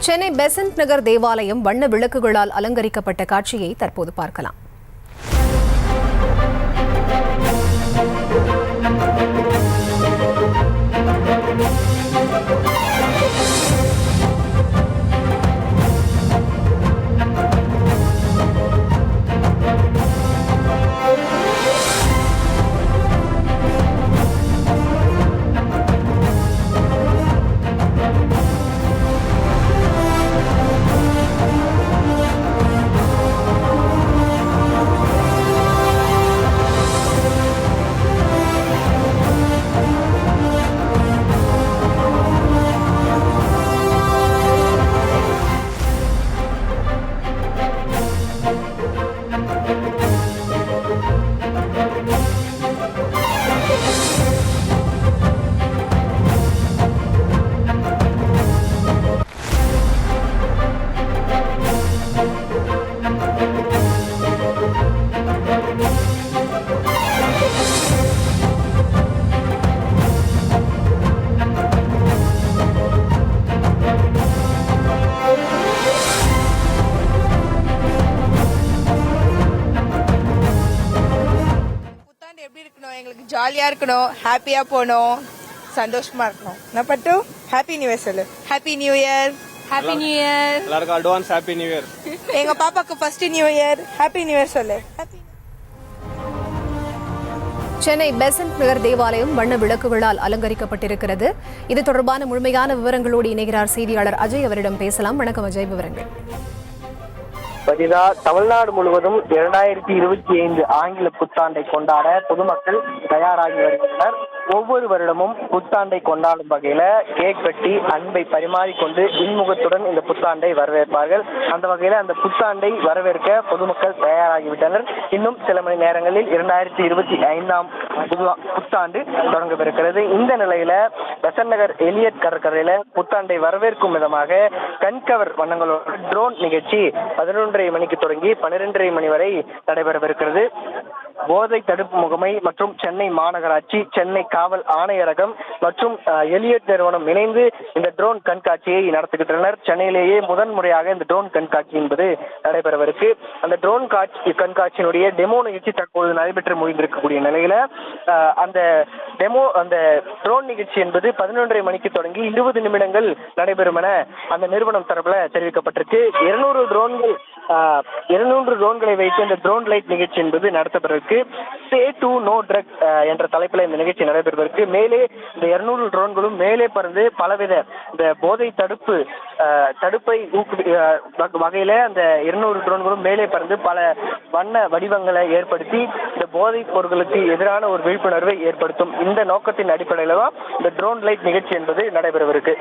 சென்னை பெசன்ட் நகர் தேவாலயம் வண்ண விளக்குகளால் அலங்கரிக்கப்பட்ட காட்சியை தற்போது பார்க்கலாம். எப்படி இருக்கணும், எங்களுக்கு ஜாலியா இருக்கணும், ஹாப்பியா போகணும், சந்தோஷமா இருக்கணும். நான் பட்டு ஹாப்பி நியூ இயர் சொல்லு. Happy new year. Happy new year. எல்லாருக்கும் அட்வான்ஸ் ஹாப்பி நியூ இயர். எங்க பாப்பாக்கு first new year. Happy new year சொல்லு. சென்னை பெசன்ட் நகர் தேவாலயம் வண்ண விளக்குகளால் அலங்கரிக்கப்பட்டிருக்கிறது. இது தொடர்பான முழுமையான விவரங்களோடு இணைகிறார் செய்தியாளர் அஜய். அவரிடம் பேசலாம். வணக்கம் அஜய், விவரங்கள். தமிழ்நாடு முழுவதும் 2025 ஆங்கில புத்தாண்டை கொண்டாட பொதுமக்கள் தயாராகி வருகின்றனர். ஒவ்வொரு வருடமும் புத்தாண்டை கொண்டாடும் வகையில கேக் வெட்டி அன்பை பரிமாறிக்கொண்டு இன்முகத்துடன் இந்த புத்தாண்டை வரவேற்பார்கள். அந்த வகையில அந்த புத்தாண்டை வரவேற்க பொதுமக்கள் தயாராகிவிட்டனர். இன்னும் சில மணி நேரங்களில் 2025 புத்தாண்டு தொடங்கவிருக்கிறது. இந்த நிலையில பெசன்ட் நகர் எலியட் கடற்கரையில புத்தாண்டை வரவேற்கும் விதமாக கண்கவர் வண்ணங்களோட ட்ரோன் நிகழ்ச்சி 11:30 மணிக்கு தொடங்கி 12:30 மணி வரை நடைபெறவிருக்கிறது. போதை தடுப்பு முகமை மற்றும் சென்னை மாநகராட்சி, சென்னை காவல் ஆணையரகம் மற்றும் எலியட் நிறுவனம் இணைந்து இந்த ட்ரோன் கண்காட்சியை நடத்துகின்றனர். சென்னையிலேயே முதன்முறையாக இந்த ட்ரோன் கண்காட்சி என்பது நடைபெறவிருக்கு. அந்த ட்ரோன் கண்காட்சியினுடைய டெமோ நிகழ்ச்சி தற்போது நடைபெற்று முடிந்திருக்கக்கூடிய நிலையில அந்த ட்ரோன் நிகழ்ச்சி என்பது 11:30 மணிக்கு தொடங்கி 20 நிமிடங்கள் நடைபெறும் என அந்த நிறுவனம் தரப்புல தெரிவிக்கப்பட்டிருக்கு. 200 ட்ரோன்களை வைத்து இந்த ட்ரோன் லைட் நிகழ்ச்சி என்பது நடத்தப்பட்டிருக்கு. சே டு நோ ட்ரக் என்ற தலைப்பில் இந்த நிகழ்ச்சி நடைபெறுவதற்கு மேலே இந்த 200 ட்ரோன்களும் மேலே பறந்து பலவித இந்த போதை தடுப்பை வகையில அந்த 200 ட்ரோன்களும் மேலே பறந்து பல வண்ண வடிவங்களை ஏற்படுத்தி இந்த போதைப் பொருட்களுக்கு எதிரான ஒரு விழிப்புணர்வை ஏற்படுத்தும். இந்த நோக்கத்தின் அடிப்படையில தான் இந்த ட்ரோன் லைட் நிகழ்ச்சி என்பது நடைபெறவிருக்கு.